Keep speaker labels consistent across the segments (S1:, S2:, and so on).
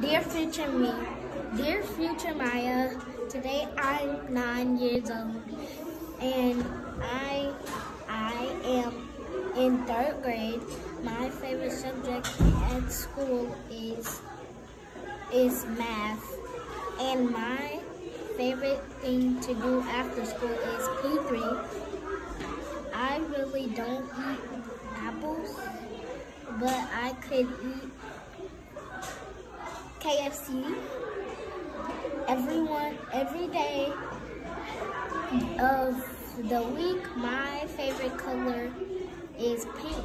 S1: Dear future me, dear future Maya, today I'm 9 years old and I am in 3rd grade. My favorite subject at school is math, and my favorite thing to do after school is P3. I really don't eat apples, but I could eat KFC every day of the week. My favorite color is pink.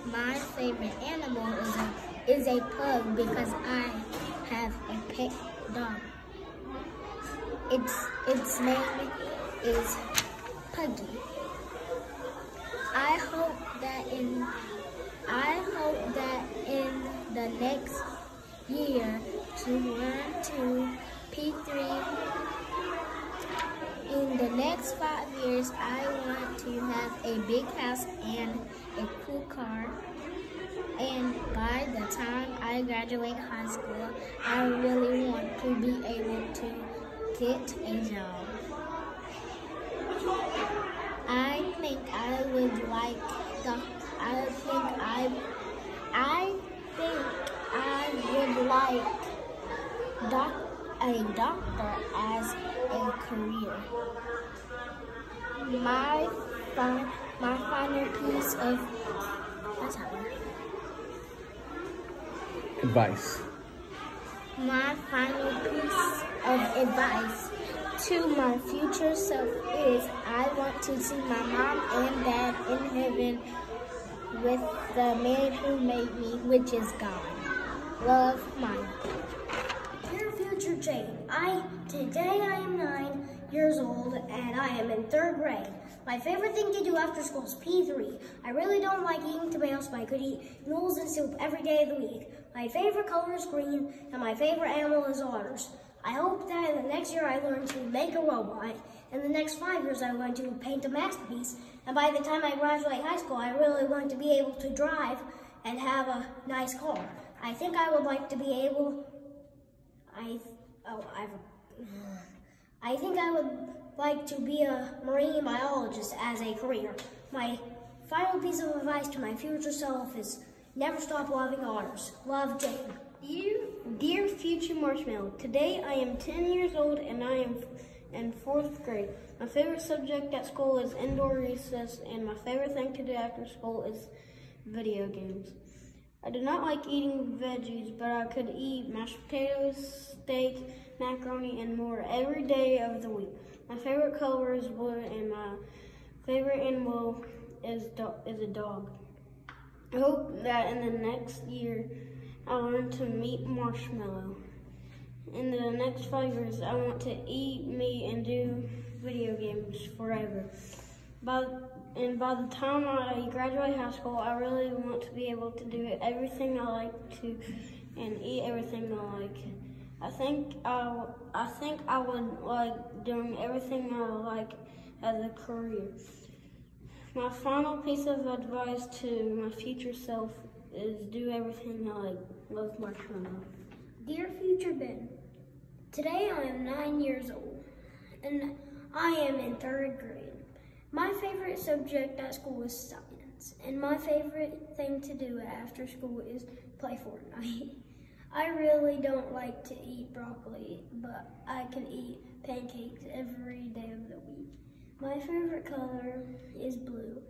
S1: My favorite animal is a pug because I have a pet dog. Its name is Puggy. I hope that in the next year to learn to P3. In the next 5 years, I want to have a big house and a cool car. And by the time I graduate high school, I really want to be able to get a job. I think I would like a doctor as a career. My final piece of
S2: advice.
S1: My final piece of advice to my future self is I want to see my mom and dad in heaven with the man who made me, which is God. Love, Maya.
S3: Dear future Jane, today I am 9 years old and I am in 3rd grade. My favorite thing to do after school is P3. I really don't like eating tomatoes, but I could eat noodles and soup every day of the week. My favorite color is green and my favorite animal is otters. I hope that in the next year I learn to make a robot. In the next 5 years I learn to paint a masterpiece. And by the time I graduate high school, I really want to be able to drive and have a nice car. I think I would like to be able, I think I would like to be a marine biologist as a career. My final piece of advice to my future self is never stop loving otters. Love, Jane.
S4: Dear future Marshmallow, today I am 10 years old and I am in 4th grade. My favorite subject at school is indoor recess, and my favorite thing to do after school is video games. I do not like eating veggies, but I could eat mashed potatoes, steak, macaroni, and more every day of the week. My favorite color is blue, and my favorite animal is a dog. I hope that in the next year, I learn to meet Marshmallow. In the next 5 years, I want to eat meat and do video games forever. By the time I graduate high school, I really want to be able to do everything I like to and eat everything I like. I think I would like doing everything I like as a career. My final piece of advice to my future self is do everything I like. Love, Marshmallow.
S3: Dear future Ben, today I am 9 years old and I am in 3rd grade. My favorite subject at school is science, and my favorite thing to do after school is play Fortnite. I really don't like to eat broccoli, but I can eat pancakes every day of the week. My favorite color is blue,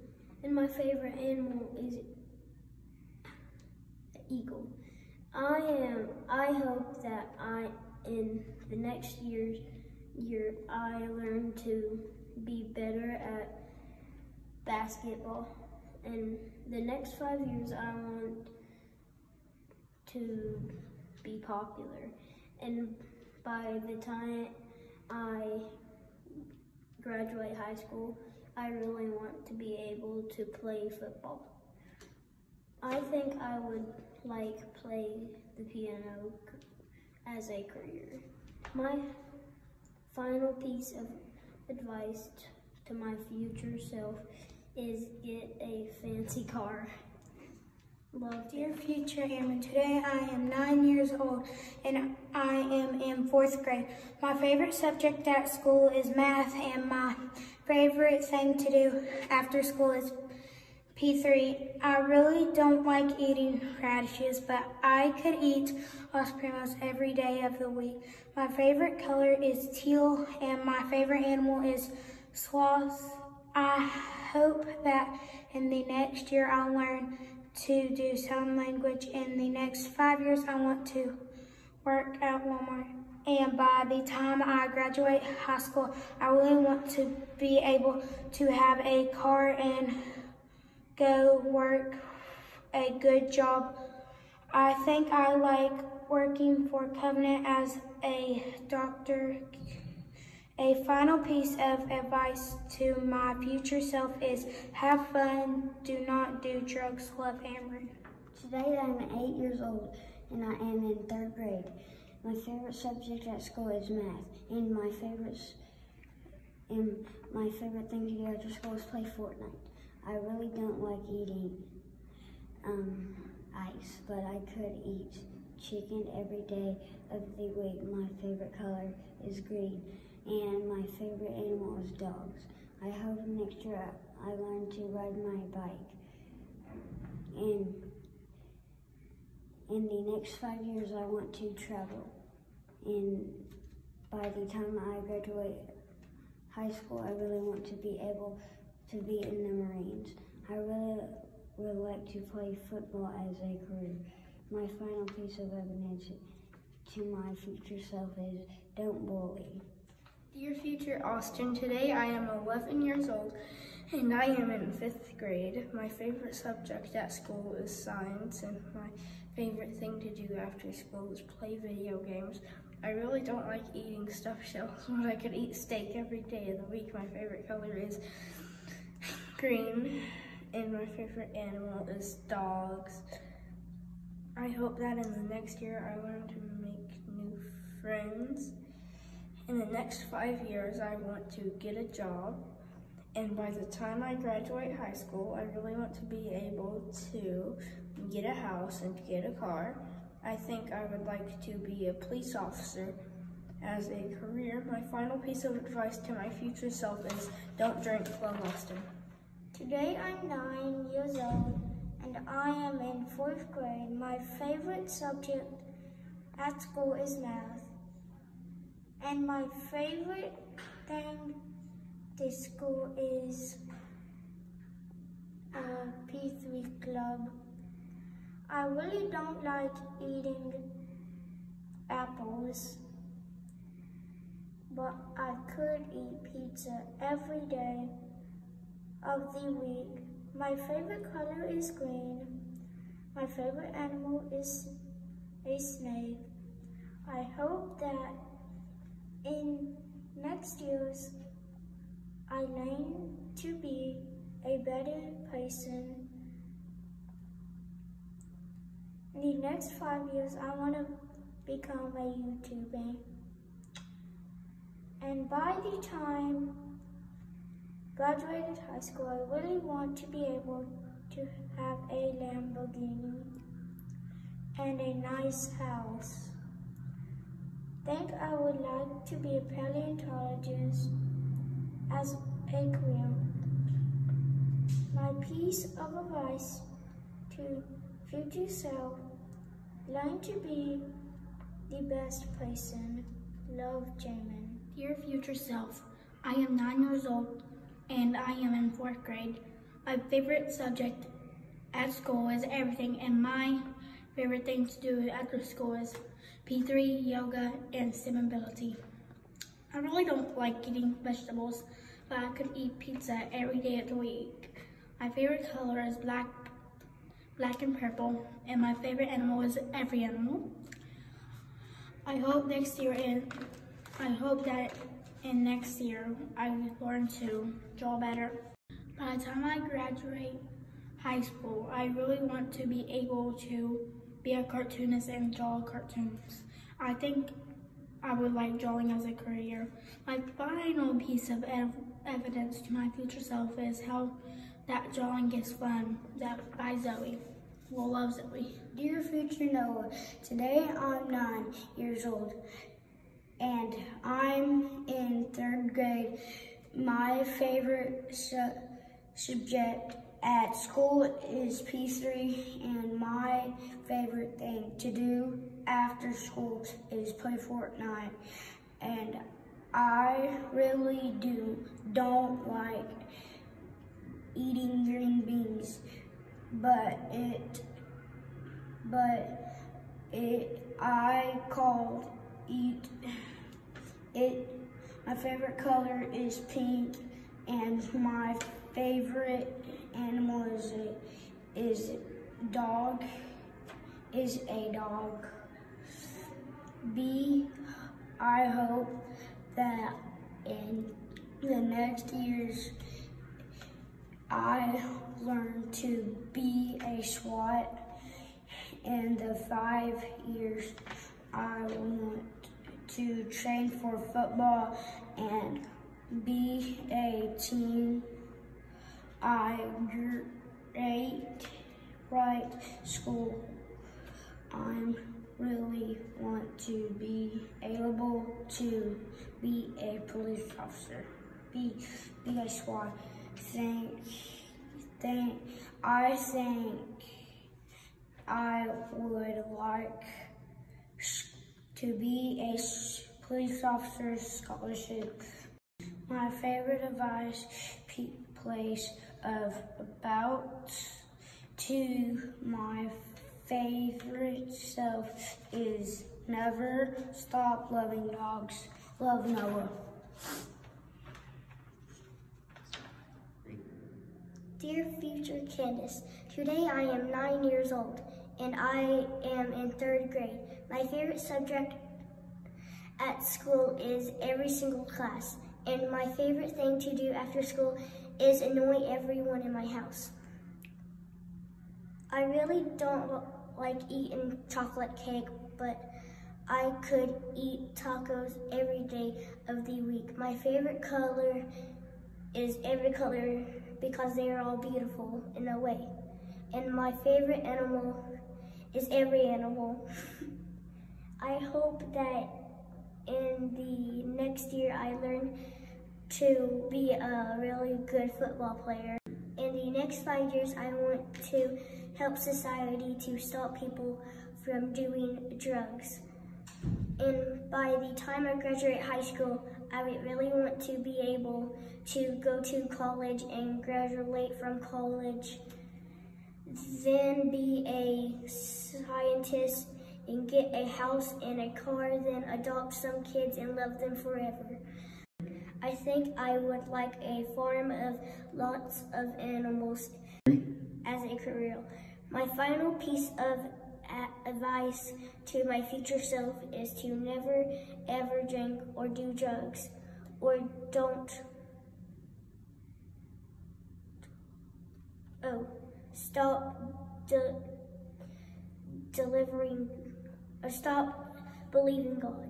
S3: and my favorite animal is eagle. I hope that in the next year, I learn to be better at basketball. In the next 5 years, I want to be popular. And by the time I graduate high school, I really want to be able to play football. I think I would like play the piano as a career. My final piece of advice to my future self is get a fancy car.
S1: Well, dear future Airman, today I am 9 years old and I am in 4th grade. My favorite subject at school is math, and my favorite thing to do after school is P3. I really don't like eating radishes, but I could eat Los Primos every day of the week. My favorite color is teal and my favorite animal is sloth. I hope that in the next year I'll learn to do sign language. In the next 5 years, I want to work at Walmart. And by the time I graduate high school, I really want to be able to have a car and go work a good job. I think I like working for Covenant as a doctor. A final piece of advice to my future self is have fun, do not do drugs, love Amber.
S2: Today I'm 8 years old and I am in 3rd grade. My favorite subject at school is math, and my favorite thing to do after school is play Fortnite. I really don't like eating ice, but I could eat chicken every day of the week. My favorite color is green. And my favorite animal is dogs. I hope next year I learn to ride my bike. And in the next 5 years, I want to travel. And by the time I graduate high school, I really want to be able to be in the Marines. I really would like to play football as a career. My final piece of evidence to my future self is don't bully.
S5: Dear future Austin, today I am 11 years old and I am in 5th grade. My favorite subject at school is science, and my favorite thing to do after school is play video games. I really don't like eating stuffed shells, but I could eat steak every day of the week. My favorite color is green, and my favorite animal is dogs. I hope that in the next year I learn to make new friends. In the next 5 years, I want to get a job, and by the time I graduate high school, I really want to be able to get a house and get a car. I think I would like to be a police officer as a career. My final piece of advice to my future self is don't drink. Love, Austin.
S1: Today I'm 9 years old and I am in 4th grade. My favorite subject at school is math. And my favorite thing this school is P3 Club. I really don't like eating apples, but I could eat pizza every day of the week. My favorite color is green. My favorite animal is a snake. I hope that in next years, I learn to be a better person. In the next 5 years, I want to become a YouTuber. And by the time graduated high school, I really want to be able to have a Lamborghini and a nice house. Think I would like to be a paleontologist as a career. My piece of advice to future self, learn to be the best person. Love, Jamin.
S6: Dear future self, I am 9 years old and I am in 4th grade. My favorite subject at school is everything, and my favorite thing to do after school is P3, yoga, and sim ability. I really don't like eating vegetables, but I could eat pizza every day of the week. My favorite color is black and purple, and my favorite animal is every animal. I hope that in next year I learn to draw better. By the time I graduate high school, I really want to be able to be a cartoonist and draw cartoons. I think I would like drawing as a career. My final piece of evidence to my future self is how that drawing is fun. That by Zoe. Will Lovesley.
S2: Dear future Noah, today I'm 9 years old and I'm in 3rd grade. My favorite subject at school is P3 and my favorite thing to do after school is play Fortnite. And I really don't like eating green beans, but I called eat it. My favorite color is pink, and my favorite animal is a dog. B, I hope that in the next years I learn to be a SWAT. In the 5 years, I want to train for football and be a team. I right school. I really want to be able to be a police officer, be a SWAT. I think I would like to be a police officer scholarship. My favorite advice place of about to my favorite self is never stop loving dogs. Love, Noah.
S3: Dear future Candace, today I am 9 years old and I am in 3rd grade. My favorite subject at school is every single class, and my favorite thing to do after school is annoy everyone in my house. I really don't like eating chocolate cake, but I could eat tacos every day of the week. My favorite color is every color because they are all beautiful in a way. And my favorite animal is every animal. I hope that in the next year I learn to be a really good football player. In the next 5 years, I want to help society to stop people from doing drugs. And by the time I graduate high school, I would really want to be able to go to college and graduate from college, then be a scientist and get a house and a car, then adopt some kids and love them forever. I think I would like a farm of lots of animals as a career. My final piece of advice to my future self is to never ever drink or do drugs, or stop believing God.